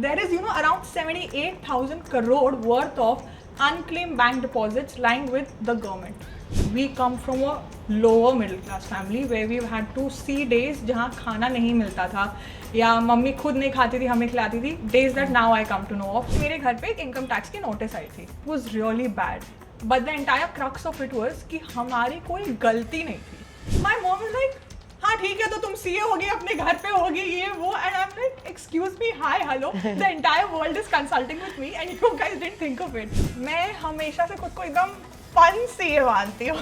there is, around 78,000 crore worth of unclaimed bank deposits lying with the government. We come from a lower middle class family where we've had to see days जहाँ खाना नहीं मिलता था या mummy खुद नहीं खाती थी हमें खिलाती थी. Days that now I come to know of. मेरे घर पे एक इनकम टैक्स की नोटिस आई थी. It was really bad. But the entire crux of it was कि हमारी कोई गलती नहीं थी. My mom was like, हाँ ठीक है तो तुम सीए होगी अपने घर पे होगी ये वो and I am like excuse me hi hello the entire world is consulting with me and you guys didn't think of it. मैं हमेशा से खुद को एकदम फन सीए मानती हूँ.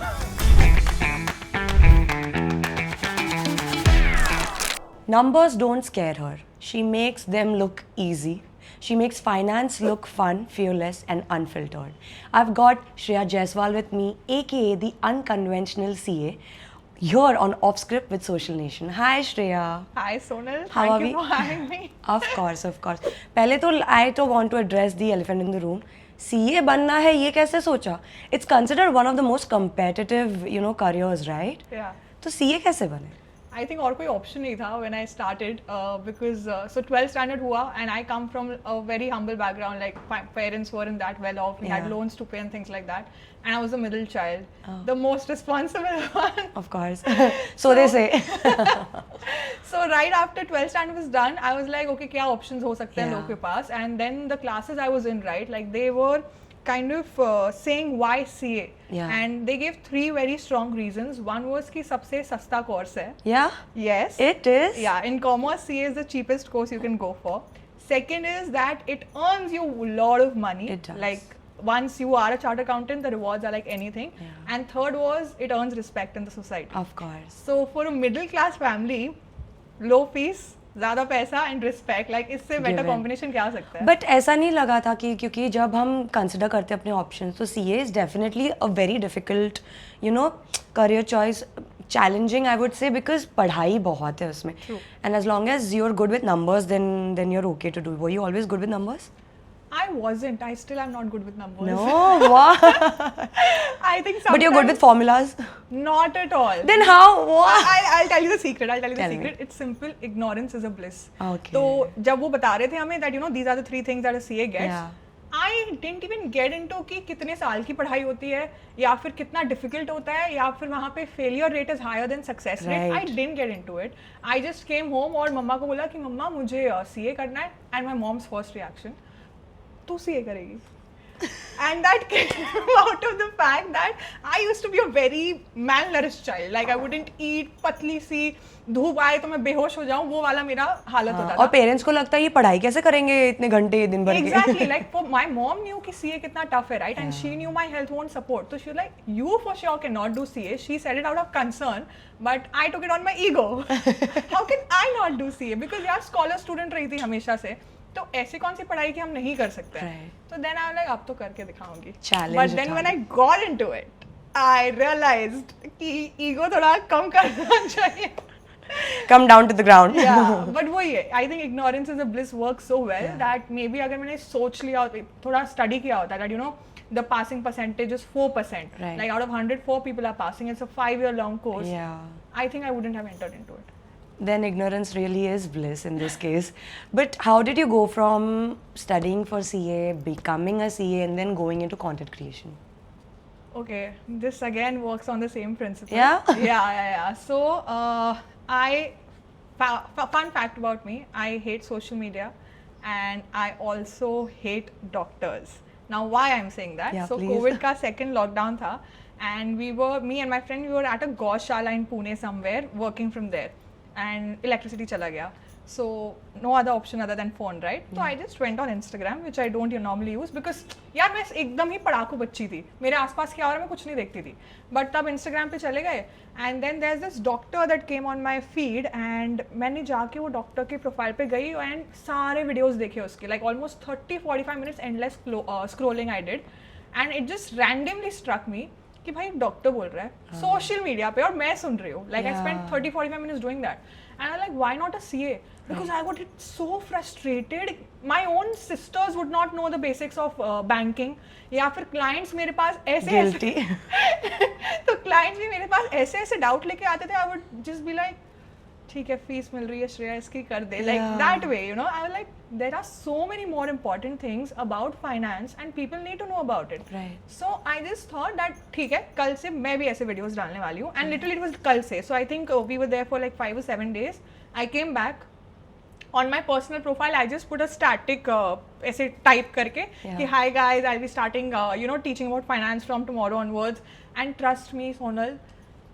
Numbers don't scare her. She makes them look easy. She makes finance look fun, fearless and unfiltered. I've got Shreya Jaiswal with me, aka the unconventional CA, here on Off Script with Social Nation. Hi Shreya. Hi Sonal. How are Thank we? you for having me. Of course, of course. पहले तो I तो want to address the elephant in the room. CA बनना है ये कैसे सोचा? It's considered one of the most competitive, careers, right? Yeah. तो CA कैसे बने? I think और कोई option नहीं था when I started because so 12th standard हुआ and I come from a very humble background, like parents weren't that well off, we had Yeah. loans to pay and things like that, and I was the middle child, Oh. the most responsible one. Of course. So they say. So right after 12th standard was done, I was like, okay, क्या options हो सकते हैं Yeah. लोग के पास, and then the classes I was in, right, like they were kind of saying why CA, Yeah. and they gave 3 very strong reasons. One was कि सबसे सस्ता course है. Yeah, Yes. it is. Yeah, in commerce, CA is the cheapest course you can go for. Second is that it earns you a lot of money. It does. Like once you are a chartered accountant, the rewards are like anything. Yeah. And third was it earns respect in the society. Of course. So for a middle class family, low fees, ज़्यादा पैसा and respect, like इससे better Given. combination क्या हो सकता है? But ऐसा नहीं लगा था कि क्योंकि जब हम कंसिडर करते हैं अपने ऑप्शंस तो C A is definitely a very difficult career choice, challenging I would say, because पढ़ाई बहुत है उसमें. True. And as long as you are good with numbers then you are okay to do. Were you always good with numbers? I wasn't. I still am not good with numbers. No. वाह. I think sometimes. But you are good with formulas? Not at all. Then how? What? I'll tell you the secret. I'll tell you the Tell me. secret. It's simple. Ignorance is a bliss. Okay. तो जब वो बता रहे थे हमें that these are the 3 things that a CA gets. Yeah. I didn't even get into कि कितने साल की पढ़ाई होती है या फिर कितना difficult होता है या फिर वहाँ पे failure rate is higher than success rate. Right. I didn't get into it. I just came home और मम्मा को बोला कि मम्मा मुझे CA करना है, and my mom's first reaction, तू CA करेगी. And that came out of the fact that I used to be a very malnourished child. Like I wouldn't eat, पतली सी, धूप आए तो मैं बेहोश हो जाऊँ, वो वाला मेरा हालत होता और था. पेरेंट्स को लगता है ये पढ़ाई कैसे करेंगे इतने घंटे दिन भर के. Exactly. Like for my mom knew कि CA कितना tough है, right? And she knew my health won't support. So she was like, you for sure cannot do CA. She said it out of concern, but I took it on my ego. How can I not do CA? Because यार scholar student रही थी हमेशा से. तो ऐसी कौन सी पढ़ाई कि हम नहीं कर सकते हैं. Right. तो then I was like अब तो करके दिखाऊंगी. Challenge But then उठा when I got into it, I realized कि ego थोड़ा कम करना चाहिए. Come down to the ground. Yeah, but वही है. I think ignorance is a bliss works so well Yeah. that maybe अगर मैंने सोच लिया होता, थोड़ा study किया होता that the passing percentage is 4%. Right. Like out of 100, 4 people are passing. It's a 5-year long course. Yeah. I think I wouldn't have entered into it. Then ignorance really is bliss in this case. But how did you go from studying for CA, becoming a CA, and then going into content creation? Okay, this again works on the same principle. Yeah? Yeah. So, fun fact about me, I hate social media and I also hate doctors. Now, why I'm saying that? Yeah, So, please. COVID का second lockdown था and me and my friend, we were at a Gaushala in Pune somewhere, working from there. And electricity चला गया. So no other option other than phone, right? So I just went on Instagram, which I don't normally use because यार मैं एकदम ही पढ़ाकू बच्ची थी. मेरे आसपास क्या हो रहा है मैं कुछ नहीं देखती थी. But तब Instagram पे चले गए and then there's this doctor that came on my feed and मैंने जाके वो डॉक्टर के प्रोफाइल पे गई and सारे वीडियोस देखे उसके, like almost 30-45 minutes endless scrolling I did and it just randomly struck me कि भाई डॉक्टर बोल रहा है सोशल मीडिया पे और मैं सुन रही हूँ. Like I spent 30-45 minutes doing that and I'm like, why not a CA? Because I would get so frustrated. My own sisters would not know the basics of banking. या फिर clients मेरे पास ऐसे तो clients भी मेरे पास ऐसे doubt लेके आते थे. I would just be like, ठीक है फीस मिल रही है श्रेया इसकी कर दे, like that way, you know. I was like there are so many more important things about finance and people need to know about it. Right. So I just thought that ठीक है कल से मैं भी ऐसे videos डालने वाली हूँ, and literally it was कल से. So I think we were there for like 5 or 7 days. I came back. On my personal profile, I just put a static ऐसे type करके कि hi guys, I'll be starting you know teaching about finance from tomorrow onwards. And trust me, Sonal,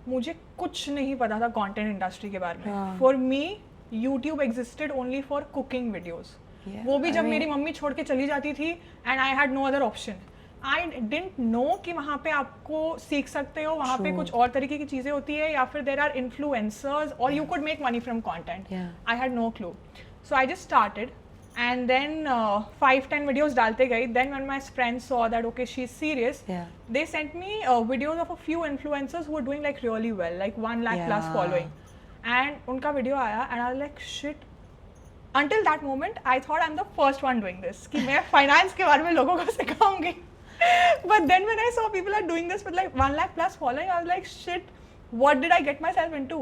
मुझे कुछ नहीं पता था content industry के बारे में. For me YouTube existed only for cooking videos. वो भी जब मेरी मम्मी छोड़ के चली जाती थी and I had no other option. I didn't know कि वहाँ पे आपको सीख सकते हो, वहाँ पे कुछ और तरीके की चीज़ें होती है, या फिर देर आर इन्फ्लुएंसर्स और you could make money from content. I had no clue. So I just started. And then 5-10 videos डालते गई. Then when my friends saw that okay she's serious, they sent me videos of a few influencers who were doing like really well, like 1 lakh plus following. And उनका video आया and I was like shit. Until that moment I thought I'm the first one doing this, कि मैं finance के बारे में लोगों को सिखाऊंगी. But then when I saw people are doing this with like 1 lakh plus following, I was like shit. What did I get myself into?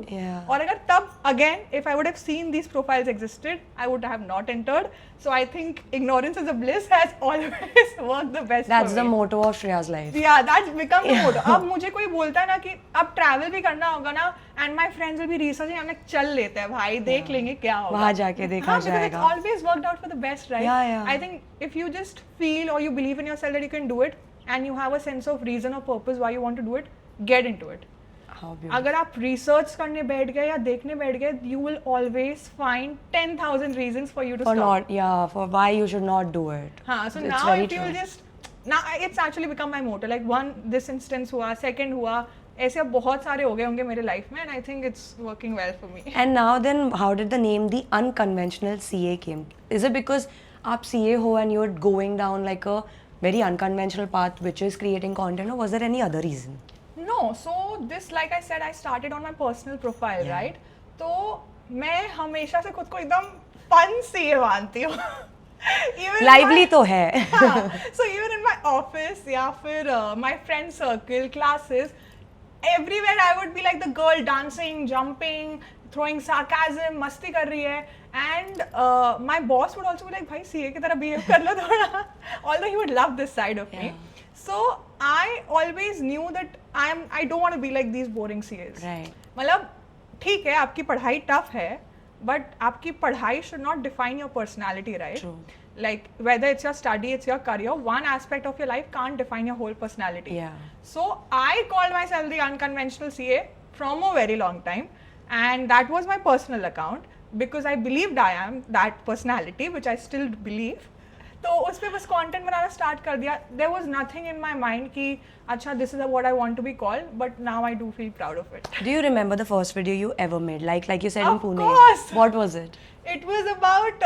और अगर तब again if I would have seen these profiles existed, I would have not entered. So I think ignorance is a bliss has always worked the best. That's for the me. motto of Shreya's life. Yeah, that's become the motto. अब मुझे कोई बोलता है ना कि अब travel भी करना होगा ना, and my friends will be researching, I'm like चल लेते हैं भाई, देख लेंगे क्या होगा. वहाँ जाके देखा जाएगा. Because it's always worked out for the best, right? Yeah. I think if you just feel or you believe in yourself that you can do it, and you have a sense of reason or purpose why you want to do it, get into it. अगर आप research करने बैठ गए या देखने बैठ गए, you will always find 10,000 reasons for you to stop. For why you should not do it. हाँ, so now if you now it's actually become my motto. Like one, this instance हुआ, second हुआ, ऐसे अब बहुत सारे हो गए होंगे मेरे लाइफ में, and I think it's working well for me. And now then, how did the name the unconventional CA came? Is it because आप CA हो and you're going down like a very unconventional path, which is creating content, or was there any other reason? No, so this like I said I started on my personal profile, right? तो मैं हमेशा से खुद को एकदम fun CA मानती हूँ. Lively तो है. So even in my office या फिर my friend circle, classes, everywhere I would be like the girl dancing, jumping, throwing sarcasm, मस्ती कर रही है. And my boss would also be like भाई CA की तरह behave कर लो थोड़ा. Although he would love this side of me. So I always knew that I don't want to be like these boring CAs. Right. मतलब ठीक है आपकी पढ़ाई tough है, but आपकी पढ़ाई should not define your personality, right? True. Like whether it's your study, it's your career, one aspect of your life can't define your whole personality. Yeah. So I called myself the unconventional CA from a very long time, and that was my personal account because I believed I am that personality, which I still believe. तो उस पे बस content बनाना start कर दिया. There was nothing in my mind कि अच्छा this is what I want to be called, but now I do feel proud of it. Do you remember the first video you ever made? Like you said in Of Pune. course. What was it? It was about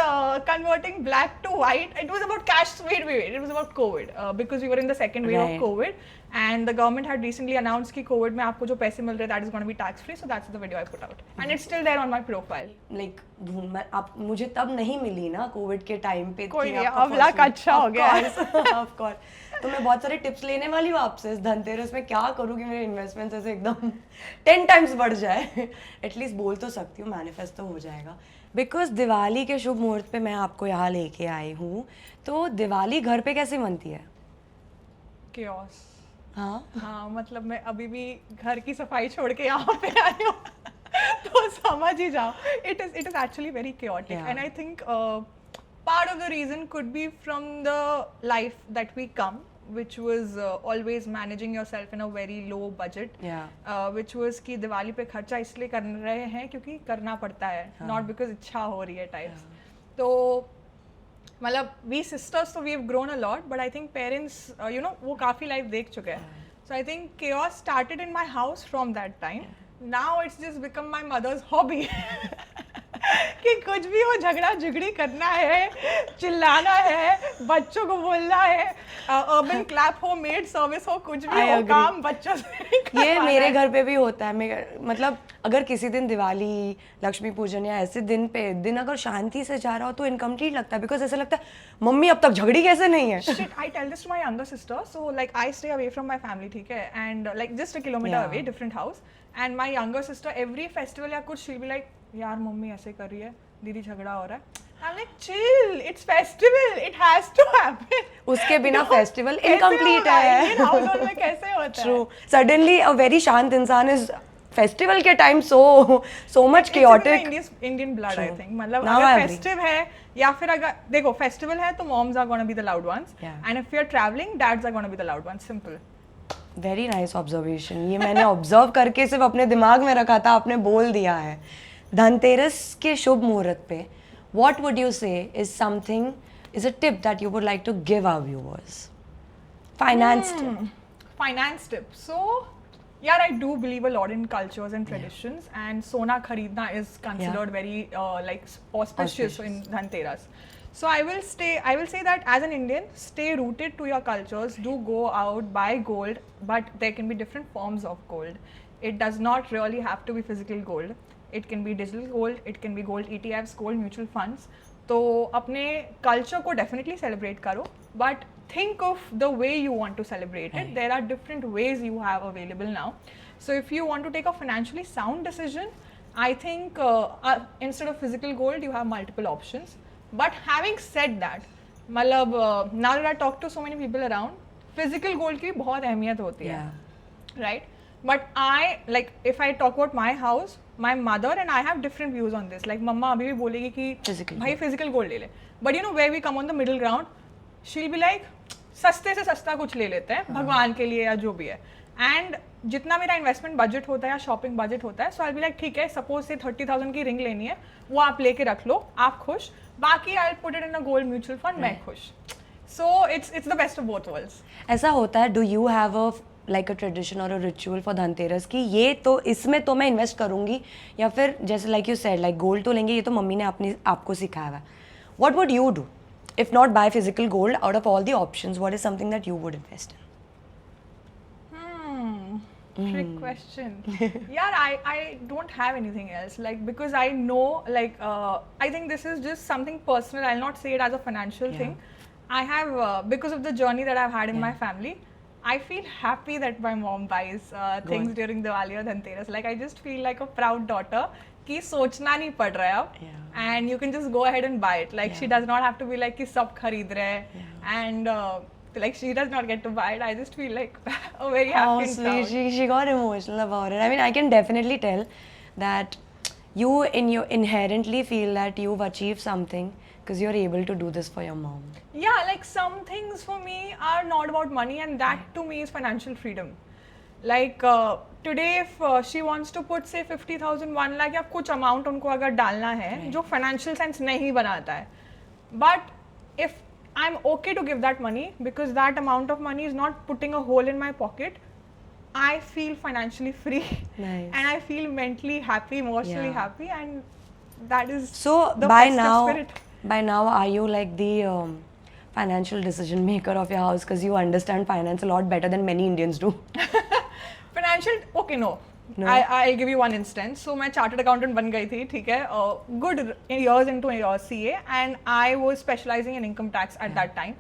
converting black to white. It was about cash. Wait. It was about COVID because we were in the second wave of COVID, and the government had recently announced कि COVID में आपको जो पैसे मिल रहे that is going to be tax free. So that's the video I put out, and it's still there on my profile. Like आप मुझे तब नहीं मिली ना कोविड के टाइम पे. कोई नहीं, अब लक अच्छा हो गया. Of course. तो मैं बहुत सारे टिप्स लेने वाली हूँ आपसे इस धनतेरस में, क्या करूँ कि मेरे इन्वेस्टमेंट्स ऐसे एकदम 10 टाइम्स बढ़ जाए. एटलीस्ट बोल तो सकती हूँ, मैनिफेस्ट तो हो जाएगा. बिकॉज दिवाली के शुभ मुहूर्त पे मैं आपको यहाँ लेके आई हूँ. तो दिवाली घर पे कैसे मनती है? Chaos. हाँ, मतलब मैं अभी भी घर की सफाई छोड़ के यहाँ पे आई हूँ. तो समझ ही जाओ. It is actually very chaotic, and I think part of the reason could be from the life that we come, which was always managing yourself in a very low budget. Which was कि दिवाली पे खर्चा इसलिए कर रहे हैं क्योंकि करना पड़ता है, not because इच्छा हो रही है types. तो मतलब we sisters so we've grown a lot, but I think parents you know वो काफी life देख चुके हैं. So I think chaos started in my house from that time. Now it's just become my mother's hobby. कि कुछ भी हो, झगड़ा झगड़ी करना है, चिल्लाना है, बच्चों को बोलना है, अर्बन क्लैप हो, मेड सर्विस हो, कुछ भी हो, काम बच्चों से. ये मेरे घर पे भी होता है. मतलब अगर किसी दिन दिवाली, लक्ष्मी पूजन या ऐसे दिन अगर शांति से जा रहा हो तो इनकम्प्लीट लगता है. बिकॉज ऐसा लगता है मम्मी अब तक झगड़ी कैसे नहीं है. Shit, I tell this to my younger sister. So like I stay away from my family, ठीक है, and like just a kilometer away, different house. And my younger sister, every festival या कुछ she'll be like, यार mummy ऐसे कर रही है, दीदी झगड़ा हो रहा है. I'm like, chill, it's festival, it has to happen. उसके बिना फेस्टिवल कैसे इनकम्प्लीट होगा? है. Indian household में कैसे होता है? True. Suddenly a very शांत इंसान is फेस्टिवल के time so much It's in chaotic. the Indian blood, I True. think. मतलब Now I अगर agree. festive है या फिर अगर देखो फेस्टिवल है तो moms are gonna be the loud ones, Yeah. and if you're traveling, dads are gonna be the loud ones. Simple. Very nice observation. ये मैंने ऑब्जर्व करके सिर्फ अपने दिमाग में रखा था, आपने बोल दिया है. धनतेरस के शुभ मुहूर्त पे what would you say is a tip that you would like to give our viewers? Finance tip. Finance tip. So, yeah, I do believe a lot in cultures and traditions, and sona kharidna is considered very like auspicious in Dhanteras. So I will say that as an Indian, stay rooted to your cultures. Do go out, buy gold, but there can be different forms of gold. It does not really have to be physical gold. It can be digital gold. It can be gold ETFs, gold mutual funds. तो अपने culture को definitely celebrate करो, but think of the way you want to celebrate it. There are different ways you have available now. So if you want to take a financially sound decision, I think instead of physical gold, you have multiple options. But having said that, मतलब now that I talk to so many people around, physical gold की बहुत अहमियत होती है, right? But I like if I talk about my house, my mother and I have different views on this. Like मम्मा अभी भी बोलेगी कि भाई physical gold ले ले. But you know where we come on the middle ground, she'll be like सस्ते से सस्ता कुछ ले लेते हैं भगवान के लिए या जो भी है. एंड जितना मेरा इन्वेस्टमेंट बजट होता है या शॉपिंग बजट होता है, सो आई बी लाइक ठीक है, सपोज से 30,000 की रिंग लेनी है, वो आप लेके रख लो, आप खुश, बाकी I put it in a gold mutual fund, मैं खुश. So it's the best of both worlds. ऐसा होता है, do you have a like a tradition और अ रिचुअल फॉर धनतेरस कि ये तो इसमें तो मैं इन्वेस्ट करूंगी, या फिर जैसे like you said like gold तो लेंगे, ये तो मम्मी ने आपको सिखाया हुआ है. What would you do if not buy physical gold? Out of all the options, what is something that you would invest in? Trick question. Yeah, I don't have anything else, like, because I know, like, I think this is just something personal. I'll not say it as a financial thing. I have because of the journey that I've had in my family, I feel happy that my mom buys things during Diwali or Dhanteras. Like, I just feel like a proud daughter कि सोचना नहीं पड़ रहा है अब, and you can just go ahead and buy it. Like she does not have to be like कि सब खरीद रहे हैं, and like she does not get to buy it. I just feel like a very happy and proud. She got emotional about it. I mean, I can definitely tell that you inherently feel that you've achieved something because you're able to do this for your mom. Yeah, like some things for me are not about money, and that to me is financial freedom. Like today if she wants to put say 50,000, 1 lakh या कुछ amount उनको अगर डालना है जो financial sense नहीं बनाता है, but if I'm okay to give that money because that amount of money is not putting a hole in my pocket, I feel financially free. Nice. And I feel mentally happy, emotionally happy, and that is so the by festive spirit. By now are you like the financial decision maker of your house because you understand finance a lot better than many Indians do? Financial, okay, no. I'll give you one instance. So मैं chartered accountant बन गई थी, ठीक है, good years into CA, and I was specializing in income tax at that time.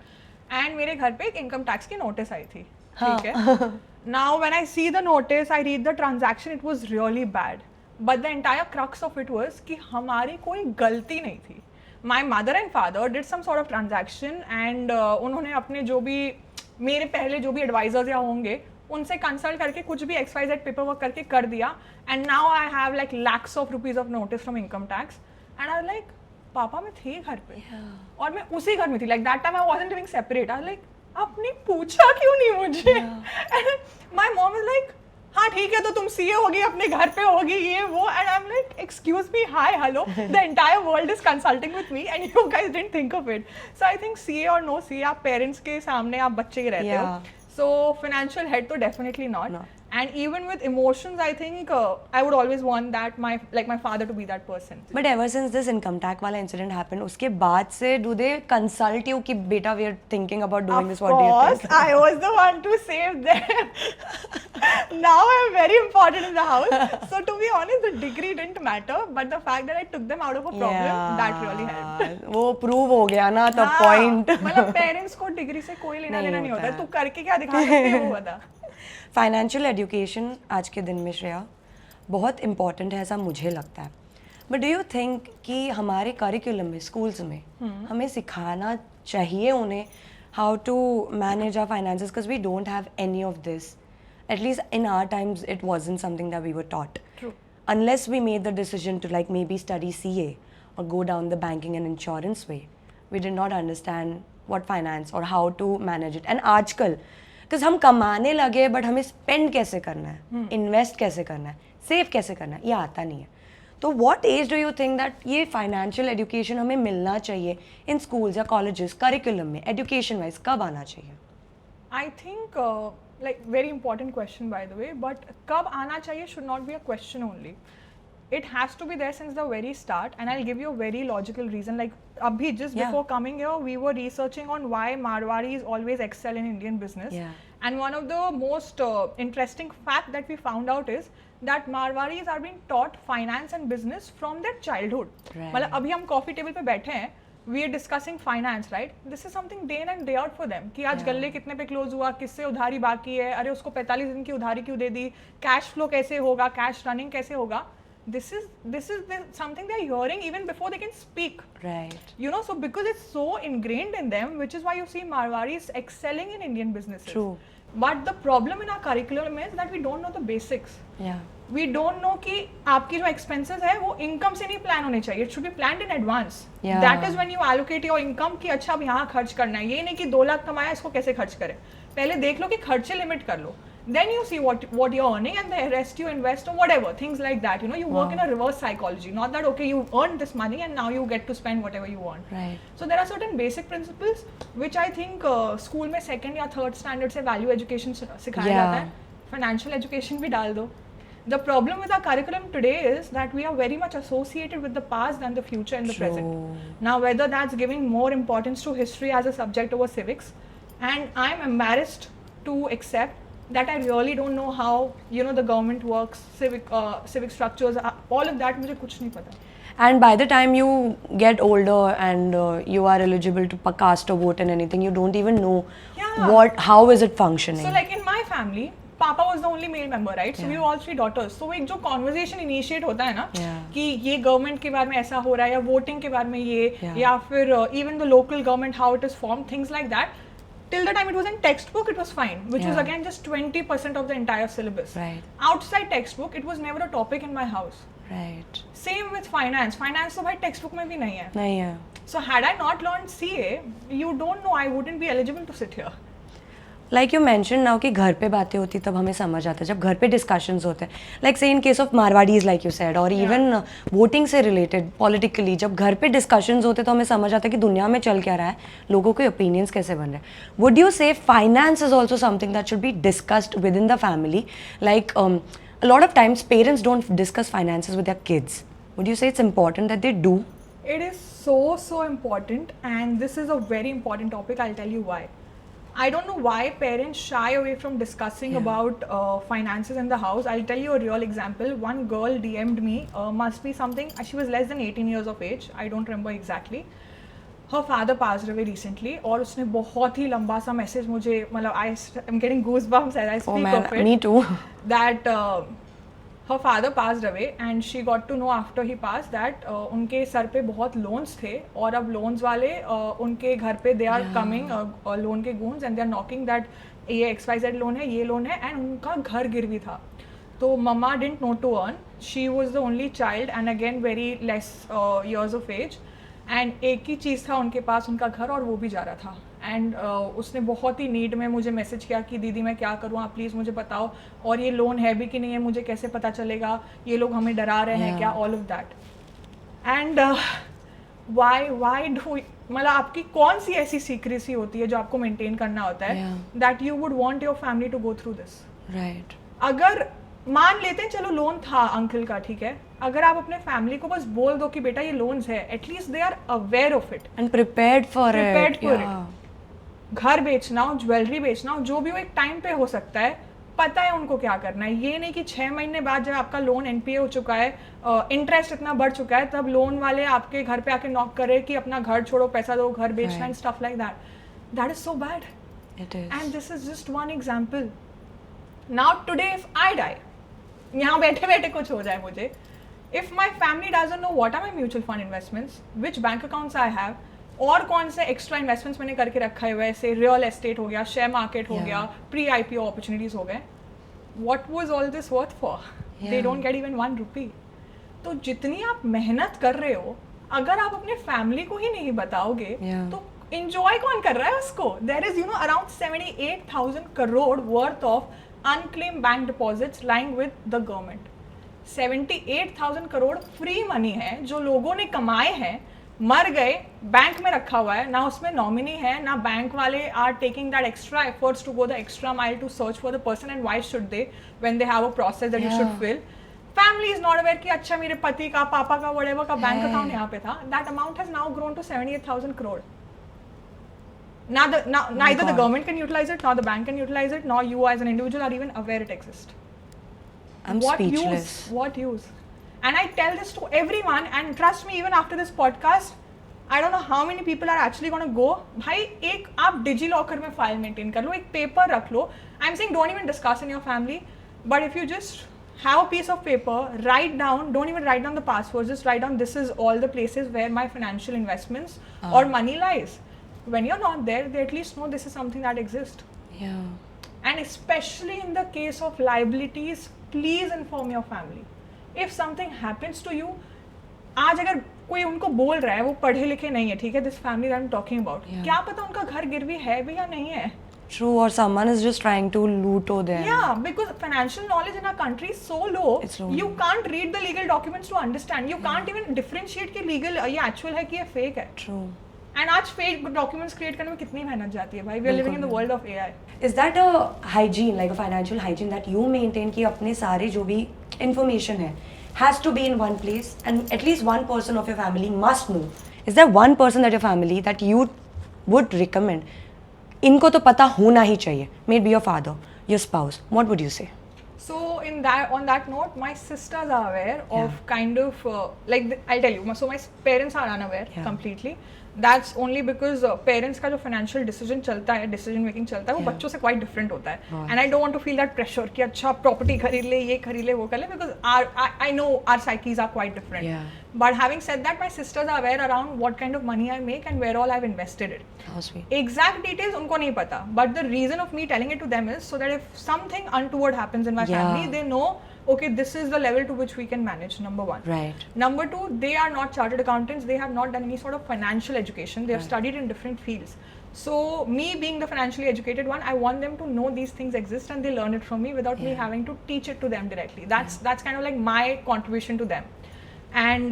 And मेरे घर पे एक income tax की notice आई थी, ठीक है. Now when I see the notice, I read the transaction, it was really bad. But the entire crux of it was कि हमारी कोई गलती नहीं थी. My mother and father did some sort of transaction, and उन्होंने अपने जो भी मेरे पहले जो भी advisors या होंगे उनसे कंसल्ट करके कुछ भी XYZ पेपर वर्क करके कर दिया, and now I have like lakhs of rupees of notice from income tax, and I was like, पापा मैं थी घर पे और मैं उसी घर में थी, like that time I wasn't living separate. I was like, आपने पूछा क्यों नहीं मुझे? And my mom is like, हाँ ठीक है तो तुम CA होगी, अपने घर पे होगी, ये वो, and I'm like, excuse me, hi, hello, the entire world is consulting with me and you guys didn't think of it. So I think CA or no CA, आप पेरेंट्स के सामने आप बच्चे ही रहते हो. So financial head तो definitely not. And even with emotions, I think I would always want that my father to be that person. But ever since this income tax वाला incident happened, उसके बाद से do they consult you कि बेटा we are thinking about doing this? What do you think? Of course, I was the one to save them. Now I'm very important in the house. So to be honest, the degree didn't matter, but the fact that I took them out of a problem, that really helped. वो prove हो गया ना तब point. मतलब parents को degree से कोई लेना देना नहीं होता है. तू करके क्या दिखा सकते हो वो बता. फाइनेंशियल एजुकेशन आज के दिन में श्रेया बहुत इम्पॉर्टेंट है, ऐसा मुझे लगता है. बट डू यू थिंक कि हमारे करिकुलम में स्कूल्स में हमें सिखाना चाहिए उन्हें how to manage our finances because we don't have any of this at least in our times it wasn't something that we were taught True. unless we made the decision to like maybe study CA or go down the banking and insurance way, we did not understand what finance or how to manage it. And आजकल because हम कमाने लगे but हमें spend कैसे करना है, invest कैसे करना है, सेव कैसे करना है, ये आता नहीं है. तो what age do you think that ये फाइनेंशियल एजुकेशन हमें मिलना चाहिए इन स्कूल्स या कॉलेजेस करिकुलम में एजुकेशन वाइज कब आना चाहिए? I think like very important question by the way, but कब आना चाहिए should not be a question only. It has to be there since the very start, and I'll give you a very logical reason. Like abhi just Yeah. before coming here, we were researching on why Marwaris always excel in Indian business. Yeah. And one of the most interesting fact that we found out is that Marwaris are being taught finance and business from their childhood. Right. मतलब अभी हम coffee table पे बैठे हैं, we are discussing finance, right? This is something day in and day out for them. कि आज Yeah. गल्ले कितने पे क्लोज हुआ, किससे उधारी बाकी है, अरे उसको 45 दिन की उधारी क्यों दे दी, कैश फ्लो कैसे होगा, कैश रनिंग कैसे होगा. This is something they are hearing even before they can speak. Right. You know, so because it's so ingrained in them, which is why you see Marwaris excelling in Indian businesses. True. But the problem in our curriculum is that we don't know the basics. Yeah. We don't know कि आपकी जो expenses है वो income से नहीं plan होने चाहिए. It should be planned in advance. Yeah. That is when you allocate your income कि अच्छा अब यहाँ खर्च करना है. ये नहीं कि 2 लाख कमाया इसको कैसे खर्च करें. पहले देख लो कि खर्चे लिमिट कर लो. Then you see what you're earning and the rest you invest or whatever, things like that. You know, you work in a reverse psychology. Not that okay, you earned this money and now you get to spend whatever you want. Right. So there are certain basic principles which I think school में second या third standard से value education सिखाया Yeah. जाता है. Financial education भी डाल दो. The problem with our curriculum today is that we are very much associated with the past than the future and the True. present. Now, whether that's giving more importance to history as a subject over civics, and I'm embarrassed to accept that I really don't know how, you know, the government works, civic structures, all of that मुझे कुछ नहीं पता. And by the time you get older and you are eligible to cast a vote and anything, you don't even know Yeah. how is it functioning. So like in my family, Papa was the only male member, right? So we were all 3 daughters. So एक जो conversation initiate होता है ना, कि ये government के बारे में ऐसा हो रहा है या voting के बारे में ये या फिर even the local government how it is formed, things like that. Till the time it was in textbook, it was fine, which was again just 20% of the entire syllabus. Right. Outside textbook, it was never a topic in my house. Right. Same with finance. Finance तो भाई textbook में भी नहीं है. नहीं है. So had I not learned CA, you don't know I wouldn't be eligible to sit here. Like you mention now कि घर पे बातें होती तब हमें समझ आता है जब घर पे डिस्कशंस होते हैं लाइक से in case of Marwaris like you said और इवन वोटिंग से रिलेटेड पॉलिटिकली जब घर पे डिस्कशंस होते तो हमें समझ आता है कि दुनिया में चल क्या रहा है लोगों के ओपिनियंस कैसे बन रहे हैं. वुड यू से finance is also something that should be discussed with in the family like a lot of times parents don't discuss finances with their kids. Would you say it's important that they do? It is so important, and this is a very important topic. I'll tell you why. I don't know why parents shy away from discussing about finances in the house. I'll tell you a real example. One girl DM'd me, must be something, she was less than 18 years of age. I don't remember exactly. Her father passed away recently और उसने बहुत ही लंबा सा message मुझे मतलब I'm getting goosebumps as I speak of it. Me too. That her father passed away and she got to know after he passed that उनके sir पे बहुत loans थे और अब loans वाले उनके घर पे they are coming loan के goons and they are knocking that ये XYZ loan है ये loan है and उनका घर गिरवी था. तो mama didn't know to earn. She was the only child and again very less years of age. And एक ही चीज़ था उनके पास उनका घर और वो भी जा रहा था. एंड उसने बहुत ही नीड में मुझे मैसेज किया कि दीदी मैं क्या करूँ आप प्लीज़ मुझे बताओ और ये लोन है भी कि नहीं है मुझे कैसे पता चलेगा ये लोग हमें डरा रहे हैं क्या all of that. And why do मतलब आपकी कौन सी ऐसी सीक्रेसी होती है जो आपको मेंटेन करना होता है that you would want your family to go through this. Right. अगर मान लेते हैं चलो लोन था अंकल का ठीक है अगर आप अपने फैमिली को बस बोल दो कि बेटा ये लोन्स है at least they are aware of it and prepared for it. घर बेचना हो ज्वेलरी बेचना हो जो भी हो एक टाइम पे हो सकता है पता है उनको क्या करना है. ये नहीं कि 6 महीने बाद जब आपका लोन एनपीए हो चुका है इंटरेस्ट इतना बढ़ चुका है तब लोन वाले आपके घर पे आके नॉक करे कि अपना घर छोड़ो पैसा दो घर बेचना and stuff like that is so bad. It is. And this is just one example. Now today if I die यहाँ बैठे बैठे कुछ हो जाए मुझे If my family doesn't know what are my mutual fund investments, which bank accounts I have, और कौन से एक्स्ट्रा इन्वेस्टमेंट्स मैंने करके रखा है, वैसे रियल एस्टेट हो गया, शेयर मार्केट हो गया, प्री IPO अपॉर्चुनिटीज हो गए, what was all this worth for? They don't get even 1 rupee. तो जितनी आप मेहनत कर रहे हो, अगर आप अपने फैमिली को ही नहीं बताओगे, तो enjoy कौन कर रहा है उसको? There is around 78,000 crore worth of unclaimed bank deposits lying with the government. 78,000 crore free money है जो लोगों ने कमाए हैं, मर गए, बैंक में रखा हुआ है, ना उसमें नॉमिनी है, ना बैंक वाले are taking that extra efforts to go the extra mile to search for the person, and why should they when they have a process that you should fill. Family is not aware कि अच्छा मेरे पति का, पापा का, whatever का bank account यहाँ पे था. That amount has now grown to 78,000 crore. Neither the government can utilize it, nor the bank can utilize it, nor you as an individual are even aware it exists. I'm speechless. What use? And I tell this to everyone, and trust me, even after this podcast, I don't know how many people are actually going to go, भाई एक आप DigiLocker में file maintain कर लो, एक paper रख लो. I'm saying don't even discuss in your family, but if you just have a piece of paper, write down, don't even write down the passwords, just write down this is all the places where my financial investments or money lies. When you're not there, they at least know this is something that exists. Yeah. And especially in the case of liabilities, please inform your family. If something happens to you, आज अगर कोई उनको बोल रहा है, वो पढ़े लिखे नहीं है, ठीक है, this family that I am talking about, क्या पता उनका घर गिरवी है भी या नहीं है. True, or someone is just trying to loot them. Yeah, because financial knowledge in our country is so low. It's low. You can't read the legal documents to understand. You can't even differentiate कि legal ये actual है कि ये fake है. True. And आज fake documents create करने में कितनी मेहनत जाती है भाई. We are living in the world of AI. Is that a hygiene, like a financial hygiene that you maintain कि अपने सारे जो भी information है has to be in one place and at least one person of your family must know? Is there one person that your family that you would recommend? इनको तो पता होना ही चाहिए. Maybe your father, your spouse. What would you say? So on that note, my sisters are aware of kind of I'll tell you. So my parents are unaware completely. That's only because parents का जो financial decision making चलता है, वो बच्चों से quite different होता है. And I don't want to feel that pressure कि अच्छा property खरीद ले, ये खरीद ले, वो कर ले, because I know our psyches are quite different. Yeah. But having said that, my sisters are aware around what kind of money I make and where all I've invested it. How sweet. Exact details उनको नहीं पता. But the reason of me telling it to them is so that if something untoward happens in my family, they know, okay, this is the level to which we can manage, number one. Right. Number two, they are not chartered accountants. They have not done any sort of financial education. They have studied in different fields. So me being the financially educated one, I want them to know these things exist and they learn it from me without me having to teach it to them directly. That's kind of like my contribution to them. And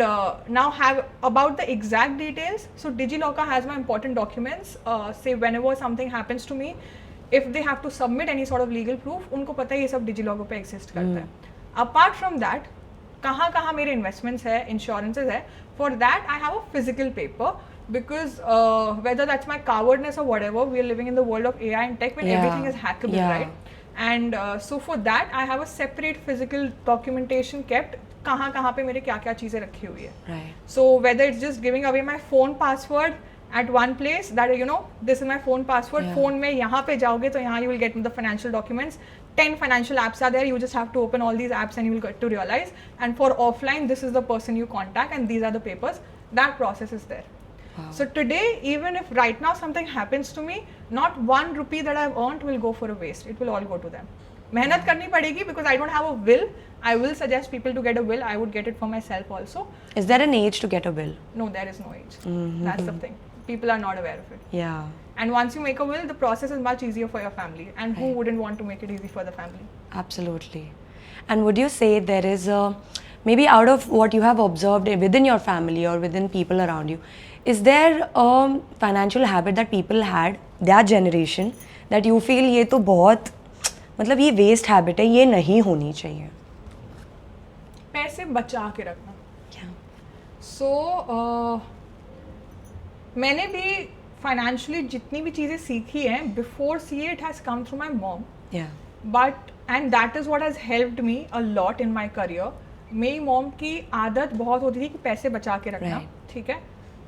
now have about the exact details. So DigiLocker has my important documents. Say whenever something happens to me, if they have to submit any sort of legal proof, उनको पता है ये सब DigiLocker पे exist करता है. Apart from that, कहाँ मेरे investments है, insurances है, for that I have a physical paper, because whether that's my cowardness or whatever, we are living in the world of AI and tech when everything is hackable, right? And so for that I have a separate physical documentation kept, कहाँ पे मेरे क्या चीज़ें रखी हुई है. Right. So whether it's just giving away my phone password at one place, that this is my phone password, phone में यहाँ पे जाओगे तो यहाँ you will get the financial documents. 10 financial apps are there, you just have to open all these apps and you will get to realize. And for offline, this is the person you contact and these are the papers. That process is there. Wow. So today, even if right now something happens to me, not 1 rupee that I've earned will go for a waste. It will all go to them. मेहनत करनी पड़ेगी because I don't have a will. I will suggest people to get a will. I would get it for myself also. Is there an age to get a will? No, there is no age. That's the thing. People are not aware of it. Yeah. And once you make a will, the process is much easier for your family. And who wouldn't want to make it easy for the family? Absolutely. And would you say there is a, maybe out of what you have observed within your family or within people around you, is there a financial habit that people had, their generation, that you feel ये तो बहुत मतलब ये waste habit है, ये नहीं होनी चाहिए? पैसे बचा के रखना. So मैंने भी फाइनेंशियली जितनी भी चीज़ें सीखी हैं, before CA it has come through my mom. Yeah. But and that is what has helped me a lot in my career. मेरी मॉम की आदत बहुत होती थी कि पैसे बचा के रखना, ठीक है.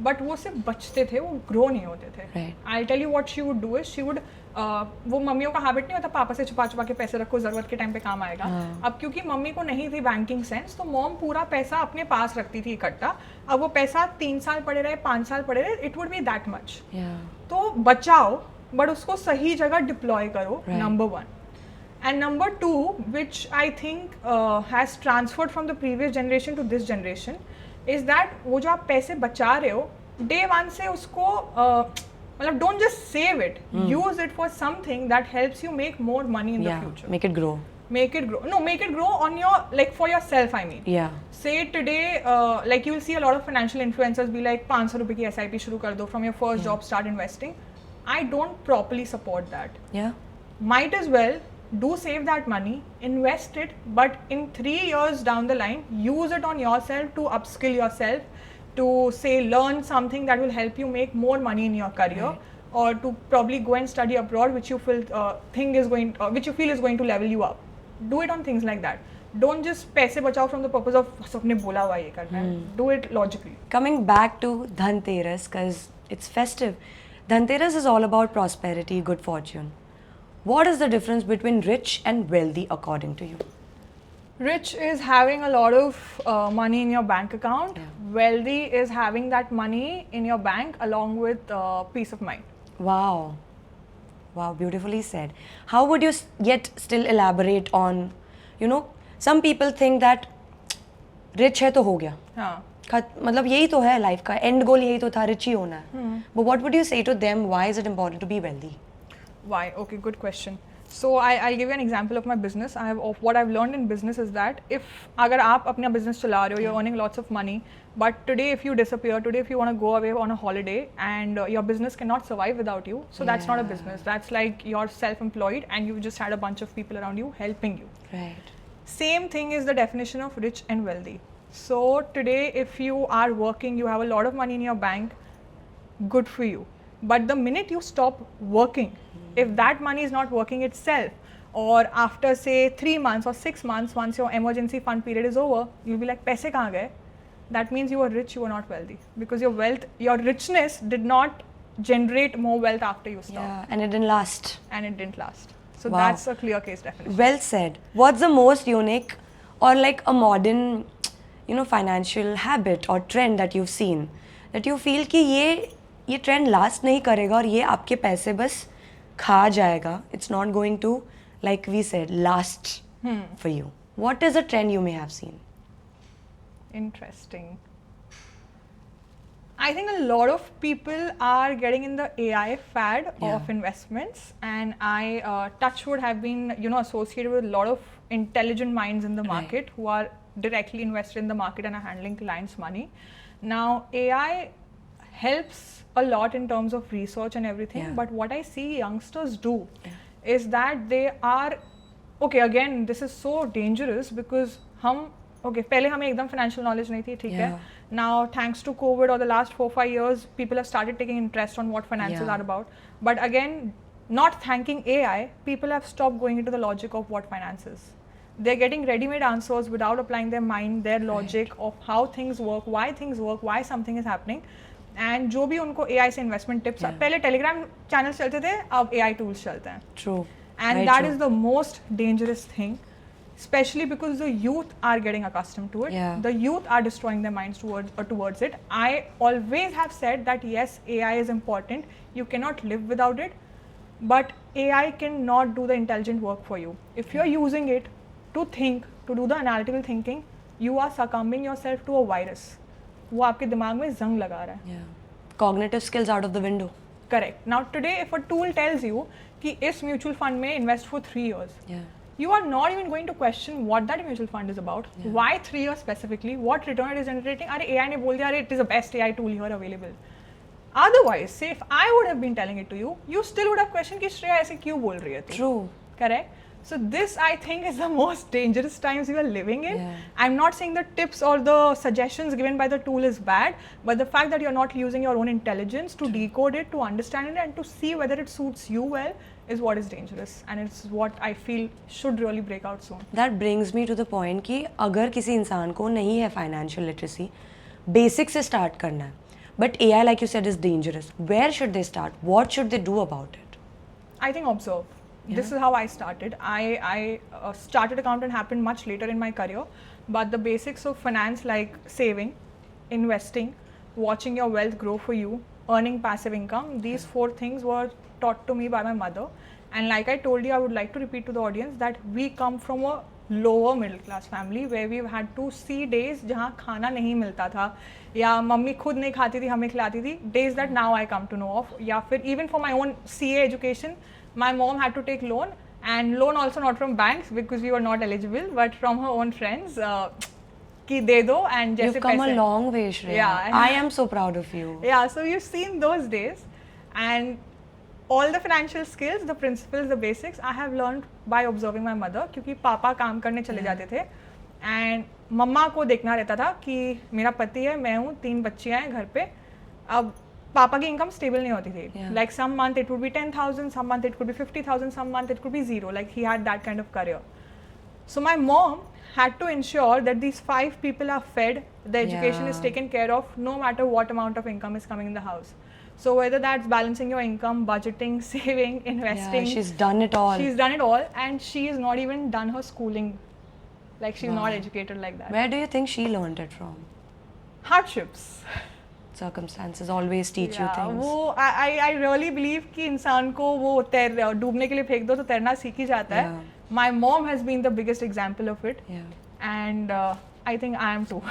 बट वो सिर्फ बचते थे, वो ग्रो नहीं होते थे. Right. I tell you what she would do is she would वो मम्मियों का हैबिट नहीं होता पापा से छुपा छुपा के पैसे रखो, ज़रूरत के टाइम पे काम आएगा. अब क्योंकि मम्मी को नहीं थी बैंकिंग सेंस, तो मॉम पूरा पैसा अपने पास रखती थी इकट्ठा. अब वो पैसा 3 साल पड़े रहे, 5 साल पड़े रहे, it would be that much. Yeah. तो बचाओ, बट उसको सही जगह डिप्लॉय करो. Right. Number 1. And number 2, which I think has transferred from the previous generation to this generation, is that वो जो आप पैसे बचा रहे हो, day 1 से उसको मतलब don't just save it, use it for something that helps you make more money in the Yeah. future. Make it grow. Make it grow. No, make it grow on your, like for yourself, I mean. Yeah. Say today, like you'll see a lot of financial influencers be like 500 रुपए की SIP शुरू कर दो, from your first job start investing. I don't properly support that. Yeah. Might as well do save that money, invest it, but in 3 years down the line, use it on yourself to upskill yourself, to say learn something that will help you make more money in your career, or to probably go and study abroad, which you feel which you feel is going to level you up. Do it on things like that. Don't just पैसे बचाओ from the purpose of सबने बोला हुआ ये करना है. Do it logically. Coming back to Dhanteras, because it's festive. Dhanteras is all about prosperity, good fortune. What is the difference between rich and wealthy according to you? Rich is having a lot of money in your bank account. Yeah. Wealthy is having that money in your bank along with peace of mind. Wow. Wow, beautifully said. How would you yet still elaborate on, some people think that rich है तो हो गया. हाँ. मतलब यही तो है life का एंड गोल, यही तो था, रिच ही होना है. But what would you say to them? Why is it important to be wealthy? Why? Okay, good question. So I'll give you an example of my business. What I've learned in business is that if अगर आप अपना business चला रहे हो, you're earning lots of money, but today if you disappear, today if you want to go away on a holiday and your business cannot survive without you, so that's not a business. That's like you're self-employed and you've just had a bunch of people around you helping you. Right. Same thing is the definition of rich and wealthy. So today if you are working, you have a lot of money in your bank, good for you. But the minute you stop working, if that money is not working itself, or after say 3 months or 6 months, once your emergency fund period is over, you'll be like, पैसे कहाँ गए? That means you were rich, you were not wealthy, because your richness did not generate more wealth after you stopped. Yeah, and it didn't last. And it didn't last. So Wow. that's a clear case definition. Well said. What's the most unique or like a modern, financial habit or trend that you've seen that you feel कि ये trend last नहीं करेगा और ये आपके पैसे बस खा जाएगा? It's not going to, like we said, last for you. What is a trend you may have seen? Interesting. I think a lot of people are getting in the AI fad of investments, and I touchwood have been associated with a lot of intelligent minds in the market who are directly invested in the market and are handling clients' money. Now AI helps a lot in terms of research and everything, but what I see youngsters do is that they are again this is so dangerous because पहले हमें एकदम financial knowledge नहीं थी, ठीक है. Now thanks to COVID or the last 4-5 years, people have started taking interest on what finances are about. But again, not thanking AI, people have stopped going into the logic of what finance is. They're getting ready-made answers without applying their mind, their logic of how things work, why something is happening. And जो भी उनको AI से investment tips, पहले Telegram channels चलते थे, अब AI tools चलते हैं. True. And that is the most dangerous thing, especially because the youth are getting accustomed to it. The youth are destroying their minds towards it. I always have said that yes, AI is important. You cannot live without it, but AI cannot do the intelligent work for you. If you're using it to think, to do the analytical thinking, you are succumbing yourself to a virus. वो आपके दिमाग में जंग लगा रहा है. Cognitive skills out of the window. Correct. Now today, if a tool tells you कि इस mutual fund में invest for 3 years, you are not even going to question what that mutual fund is about. Why 3 years specifically? What return it is generating? अरे AI ने बोल दिया, अरे it is the best AI tool here available. Otherwise, say if I would have been telling it to you, you still would have questioned कि श्रेया ऐसे क्यों बोल रही है तू? True. Correct. So this I think is the most dangerous times we are living in. I'm not saying the tips or the suggestions given by the tool is bad, but the fact that you're not using your own intelligence to decode it, to understand it, and to see whether it suits you well is what is dangerous, and it's what I feel should really break out soon. That brings me to the point कि अगर किसी इंसान को नहीं है financial literacy, basic से start करना है, But AI, like you said, is dangerous. Where should they start? What should they do about it? I think observe. This is how I started. I started accountant happened much later in my career, but the basics of finance like saving, investing, watching your wealth grow for you, earning passive income, these four things were taught to me by my mother. And like I told you, I would like to repeat to the audience that we come from a lower middle class family where we've had to see days जहाँ खाना नहीं मिलता था या mummy खुद नहीं खाती थी हमें खिलाती थी, days that now I come to know of. या फिर even for my own CA education, my mom had to take loan, and loan also not from banks because we were not eligible, but from her own friends. कि दे दो and जैसे You've come a पैसे. long way, Shreya. Yeah. I am so proud of you. Yeah, so you've seen those days, and all the financial skills, the principles, the basics, I have learned by observing my mother. क्योंकि पापा काम करने चले जाते थे, and मम्मा को देखना रहता था कि मेरा पति है, मैं हूँ, 3 बच्चियाँ हैं घर पे. अब पापा की इनकम स्टेबल नहीं होती थी. Like some month it would be 10,000, some month it could be 50,000, some month it could be 0. Like he had that kind of career. So my mom had to ensure that these 5 people are fed, the education is taken care of, no matter what amount of income is coming in the house. So whether that's balancing your income, budgeting, saving, investing. Yeah, she's done it all. She's done it all, and she has not even done her schooling. Like she's not educated like that. Where do you think she learned it from? Hardships. Circumstances always teach you things. वो I really believe कि इंसान को वो डूबने के लिए फेंक दो तो तैरना सीख ही जाता है. My mom has been the biggest example of it. Yeah. And I think I am too.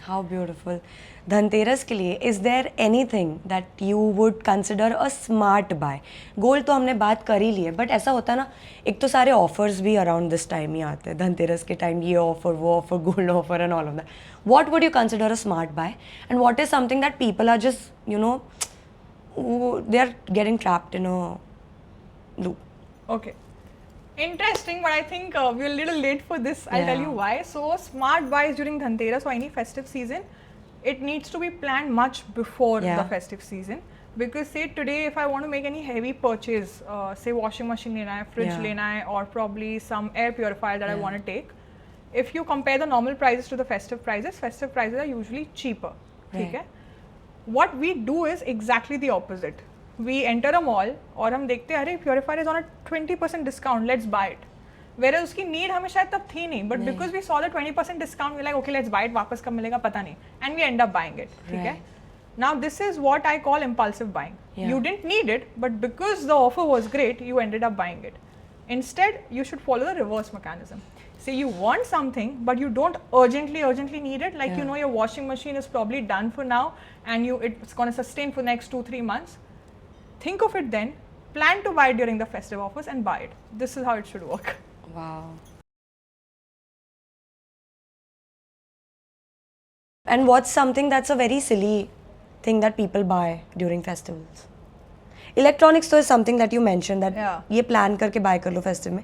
How beautiful. Dhanteras के लिए, is there anything that you would consider a smart buy? Gold तो हमने बात कर ही ली है, बट ऐसा होता है ना, एक तो सारे ऑफर्स भी अराउंड दिस टाइम ही आते हैं, धनतेरस के टाइम ये ऑफर, वो offer, gold offer and all of that. What would you consider a smart buy? And what is something that people are just, you know, they are getting trapped in a loop? Okay. Interesting, but I think we're a little late for this. I'll tell you why. So, smart buys during Dhanteras or any festive season, it needs to be planned much before the festive season. Because say today, if I want to make any heavy purchase, say washing machine lena hai, fridge lena hai, or probably some air purifier that I want to take, if you compare the normal prices to the festive prices are usually cheaper. Okay? What we do is exactly the opposite. We enter a mall और हम देखते हैं अरे purifier is on a 20% discount, let's buy it. Whereas उसकी need हमें शायद तब थी नहीं, but because we saw the 20% discount, we're like okay let's buy it, वापस कब मिलेगा पता नहीं, and we end up buying it. ठीक है? Now this is what I call impulsive buying. You didn't need it, but because the offer was great, you ended up buying it. Instead, you should follow the reverse mechanism. Say you want something, but you don't urgently need it. Like you know your washing machine is probably done for now, and it's gonna sustain for next 2-3 months. Think of it then, plan to buy it during the festive offers and buy it. This is how it should work. Wow. And what's something that's a very silly thing that people buy during festivals? Electronics तो is something that you mentioned that ये plan करके buy कर लो festive में.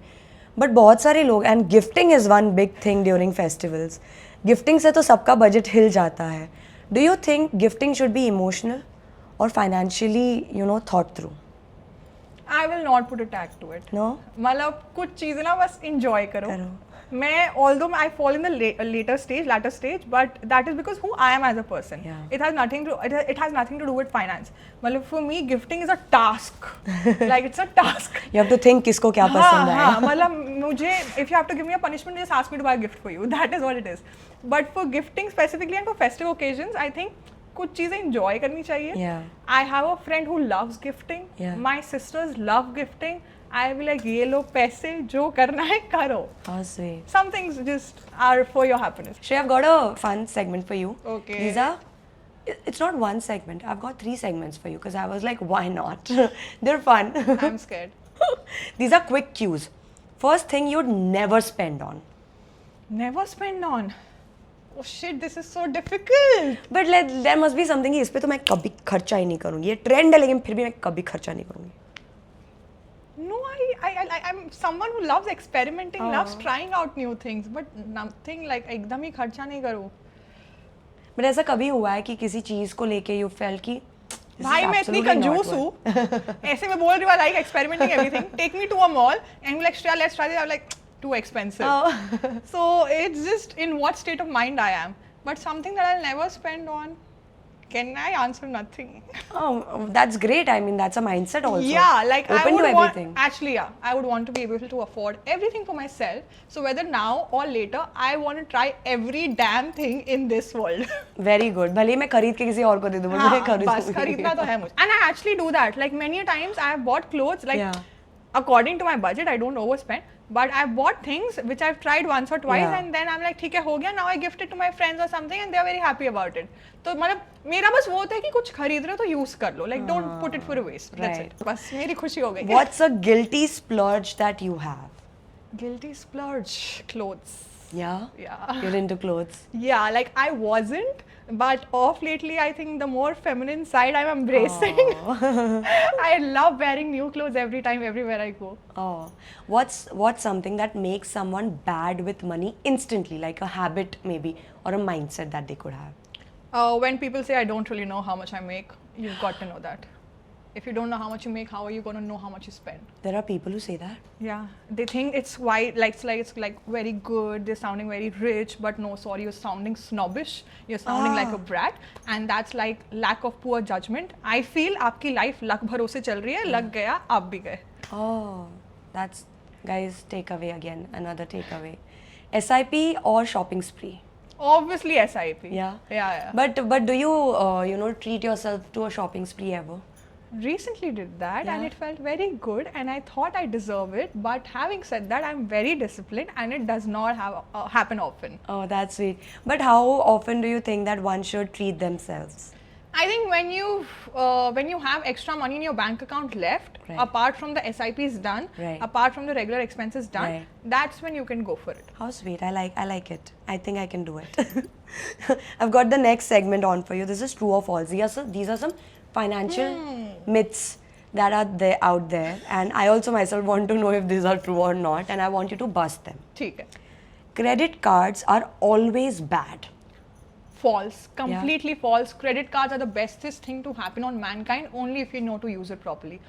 But बहुत सारे लोग, and gifting is one big thing during festivals. Gifting से तो सबका budget हिल जाता है. Do you think gifting should be emotional or financially, you know, thought through? I will not put a tag to it. No? मतलब कुछ चीज़ें ना बस enjoy करो. मैं although I fall in the later stage, but that is because who I am as a person. It has nothing to do with finance. मतलब for me gifting is a task. Like it's a task. You have to think किसको क्या पसंद है. हाँ, मतलब मुझे if you have to give me a punishment, just ask me to buy a gift for you. That is what it is. But for gifting specifically and for festive occasions, I think कुछ चीज़ें enjoy करनी चाहिए. I have a friend who loves gifting. My sisters love gifting. I will like ये लो पैसे जो करना है करो. How sweet. Some things just are for your happiness. Shreya, I've got a fun segment for you. Okay. These are, it's not one segment. I've got 3 segments for you because I was like, why not? They're fun. I'm scared. These are quick cues. First thing you'd never spend on. Never spend on. Oh shit, this is so difficult. But there must be something कि इस पे तो मैं कभी खर्चा ही नहीं करूँगी. ये ट्रेंड है लेकिन फिर भी मैं कभी खर्चा नहीं करूँगी. No, I'm someone who loves experimenting, loves trying out new things, but nothing like एकदम ही खर्चा नहीं करूँ. But ऐसा कभी हुआ है कि किसी चीज़ को लेके you felt कि भाई मैं इतनी कंजूस हूँ. ऐसे मैं बोल रही हूँ I like experimenting everything. Take me to a mall and be like Shreya, let's try this. I'm like too expensive. So it's just in what state of mind I am. But something that I'll never spend on. Can I answer nothing? Oh, that's great. I mean, that's a mindset also. Yeah, like I open would to want, everything. actually, yeah, I would want to be able to afford everything for myself. So whether now or later, I want to try every damn thing in this world. Very good. भले ही मैं खरीद के किसी और को दे दूँ, but मैं हाँ, खरीदूंगी. बस खरीदना तो है मुझे. And I actually do that. Like many times, I have bought clothes like Yeah. according to my budget. I don't overspend. But I've bought things which I've tried once or twice, Yeah. and then I'm like, ठीक है हो गया. Now I gift it to my friends or something, and they are very happy about it. तो मतलब मेरा बस वो होता है कि कुछ खरीद रहे हो तो यूज कर लो. Like don't put it for a waste. That's Right. it. बस मेरी खुशी हो गई. What's a guilty splurge that you have? Guilty splurge, clothes. Yeah. Yeah. You're into clothes. Yeah, like I wasn't, but off lately, I think the more feminine side I'm embracing. I love wearing new clothes every time, everywhere I go. Oh, what's something that makes someone bad with money instantly, like a habit maybe or a mindset that they could have? When people say I don't really know how much I make, you've got to know that. If you don't know how much you make, how are you going to know how much you spend? There are people who say that. Yeah, they think it's white, like it's like very good. They're sounding very rich, but no, sorry, you're sounding snobbish. You're sounding like a brat, and that's like lack of poor judgment. I feel आपकी life luck भरोसे चल रही है, लग गया, आप भी गए. Oh, that's guys takeaway again. Another takeaway. SIP or shopping spree? Obviously SIP. Yeah. Yeah. But do you treat yourself to a shopping spree ever? Recently did that, and Yeah. it felt very good, and I thought I deserve it. But having said that, I'm very disciplined, and it does not happen often. Oh, that's sweet. But how often do you think that one should treat themselves? I think when you have extra money in your bank account left, Right. apart from the SIPs done, Right. apart from the regular expenses done, Right. that's when you can go for it. How sweet. I like it. I think I can do it. I've got the next segment on for you. This is true or false. These are some financial myths that are there out there, and I also myself want to know if these are true or not, and I want you to bust them. ठीक है. Credit cards are always bad. False. Completely false. Credit cards are the bestest thing to happen on mankind only if you know to use it properly.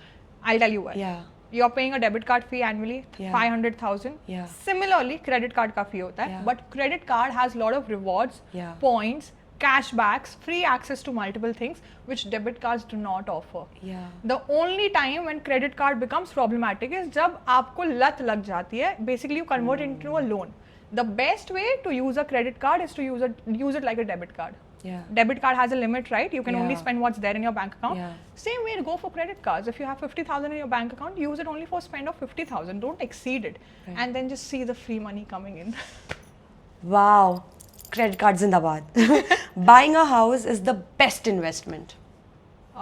I'll tell you why. Yeah. You're paying a debit card fee annually, Yeah. 500,000. Yeah. Similarly, credit card का fee होता है, Yeah. but credit card has a lot of rewards, Yeah. points, cashbacks, free access to multiple things which debit cards do not offer. Yeah. The only time when credit card becomes problematic is जब आपको लत लग जाती है. Basically, you convert it into a loan. The best way to use a credit card is to use it like a debit card. Yeah. Debit card has a limit, right? You can only Yeah. spend what's there in your bank account. Yeah. Same way, go for credit cards. If you have 50,000 in your bank account, use it only for spend of 50,000. Don't exceed it, Right. and then just see the free money coming in. Wow. Credit card zindabad. Buying a house is the best investment.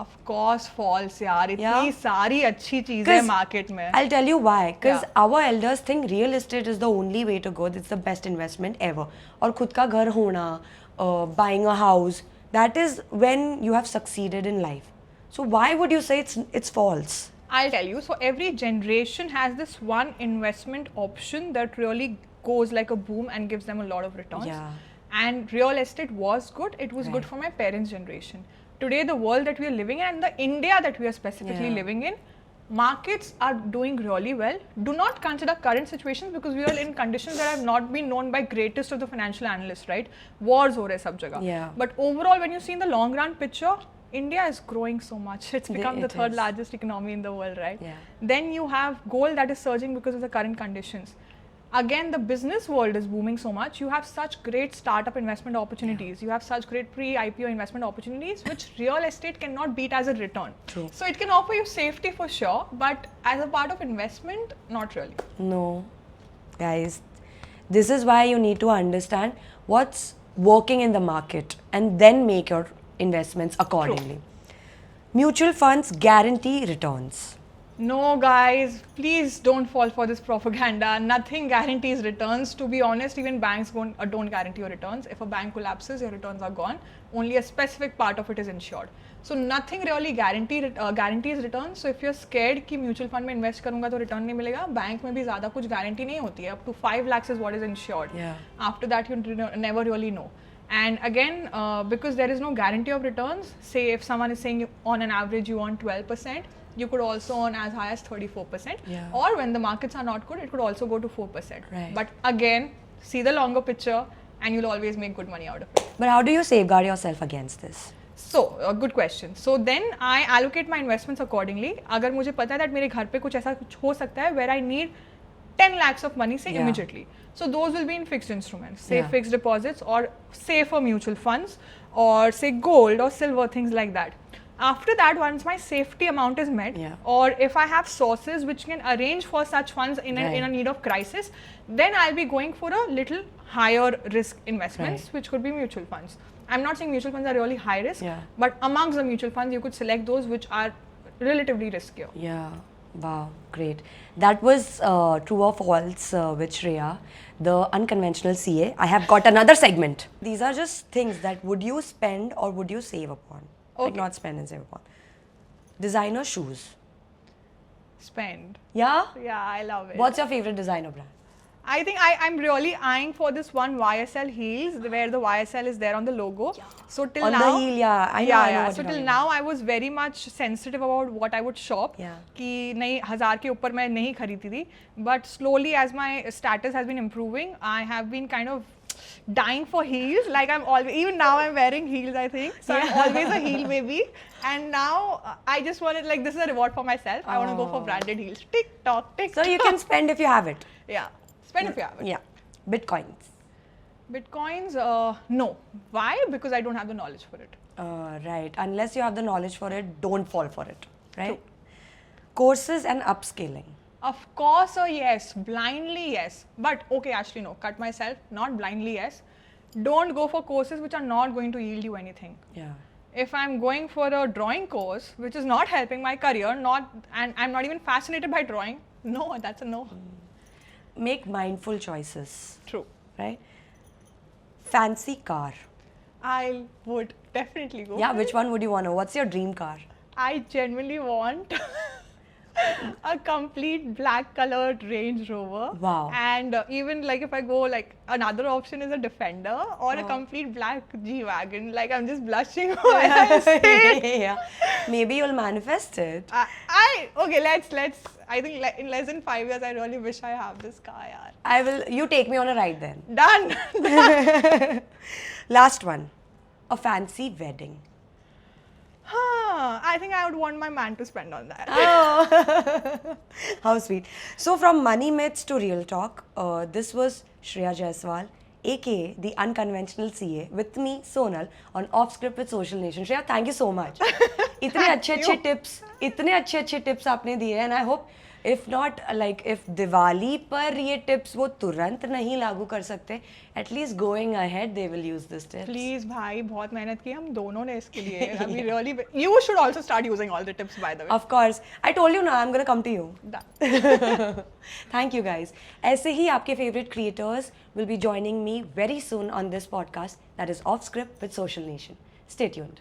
Of course, false, यार. इतनी Yeah. सारी अच्छी चीजें 'Cause market में. I'll tell you why. Because Yeah. our elders think real estate is the only way to go. It's the best investment ever. और खुद का घर होना, buying a house, that is when you have succeeded in life. So why would you say it's false? I'll tell you. So every generation has this one investment option that really goes like a boom and gives them a lot of returns. Yeah. And real estate was good. It was good Right. for my parents' generation. Today, the world that we are living in and the India that we are specifically Yeah. living in, markets are doing really well. Do not consider current situations because we are in conditions that have not been known by greatest of the financial analysts, right? Wars ho rahe sab jagah. Yeah. But overall, when you see in the long run picture, India is growing so much. It's become the It third is. largest economy in the world, right? Yeah. Then you have gold that is surging because of the current conditions. Again, the business world is booming so much. You have such great startup investment opportunities. You have such great pre-IPO investment opportunities, which real estate cannot beat as a return. True. So it can offer you safety for sure, but as a part of investment, not really. No. Guys, this is why you need to understand what's working in the market and then make your investments accordingly. Mutual funds guarantee returns. No, guys, please don't fall for this propaganda. Nothing guarantees returns. To be honest, even banks don't guarantee your returns. If a bank collapses, your returns are gone. Only a specific part of it is insured. So nothing really guarantees returns. So if you're scared कि mutual fund में invest करूँगा तो return नहीं मिलेगा, bank में भी ज़्यादा कुछ guarantee नहीं होती है. Up to 5 lakhs is what is insured. Yeah. After that, you never really know. And again, because there is no guarantee of returns, say if someone is saying on an average you earn 12%, you could also earn as high as 34%. Yeah. Or when the markets are not good, it could also go to 4%. Right. But again, see the longer picture and you'll always make good money out of it. But how do you safeguard yourself against this? So, a good question. So then I allocate my investments accordingly. अगर मुझे पता है that मेरे घर पे कुछ ऐसा कुछ हो सकता है where I need 10 lakhs of money say Yeah. immediately. So those will be in fixed instruments, say Yeah. fixed deposits or safer mutual funds or say gold or silver, things like that. After that, once my safety amount is met, Yeah. or if I have sources which can arrange for such funds in Right. a need of crisis, then I'll be going for a little higher risk investments, Right. which could be mutual funds. I'm not saying mutual funds are really high risk, Yeah. but amongst the mutual funds, you could select those which are relatively riskier. Yeah, wow, great. That was true or false with Shreya, the unconventional CA. I have got another segment. These are just things that would you spend or would you save upon? Like Okay. not spend and save upon. Designer shoes. Spend. Yeah? Yeah, I love it. What's your favorite designer brand? I think I'm really eyeing for this one YSL heels where the YSL is there on the logo. So till On the now, heel, yeah. I know, yeah, I know yeah. what So you're till talking now, I was very much sensitive about what I would shop. Yeah. कि नहीं 1000 के ऊपर मैं नहीं खरीदती थी. But slowly, as my status has been improving, I have been kind of dying for heels. Like I'm always, even now I'm wearing heels. I think so. I'm always a heel baby. And now I just wanted like this is a reward for myself. I want to go for Oh. branded heels. Tick tock, tick. So you can spend if you have it. Yeah, spend if you have it. Yeah. Bitcoins. Bitcoins, no. Why? Because I don't have the knowledge for it. Right. Unless you have the knowledge for it, don't fall for it. Right? True. Courses and upskilling. Of course, yes. Blindly, yes. But okay, actually, no. Cut myself. Not blindly, yes. Don't go for courses which are not going to yield you anything. Yeah. If I'm going for a drawing course which is not helping my career, and I'm not even fascinated by drawing, no, that's a no. Make mindful choices. True. Right? Fancy car. I would definitely go. Yeah, for which it. one would you want to? What's your dream car? I genuinely want a complete black colored Range Rover. Wow. And even like if I go like another option is a Defender or a Oh. complete black G-Wagon. Like I'm just blushing while I say it. Yeah. Maybe you'll manifest it. Okay, let's I think in less than 5 years I really wish I have this car, yaar. I will. You take me on a ride then. Done. Last one. A fancy wedding. I think I would want my man to spend on that. Oh, how sweet. So, from money myths to real talk, this was Shreya Jaiswal, aka the unconventional CA, with me, Sonal, on Off Script with Social Nation. Shreya, thank you so much. इतने अच्छे tips आपने दिए हैं, and I hope if not like if Diwali पर ये tips वो तुरंत नहीं लागू कर सकते, at least going ahead they will use this tips. Please भाई बहुत मेहनत की हम दोनों ने इसके लिए. We really you should also start using all the tips by the way. Of course, I told you now I'm gonna come to you. Done. Thank you guys. ऐसे ही आपके favorite creators will be joining me very soon on this podcast that is Off Script with Social Nation. Stay tuned.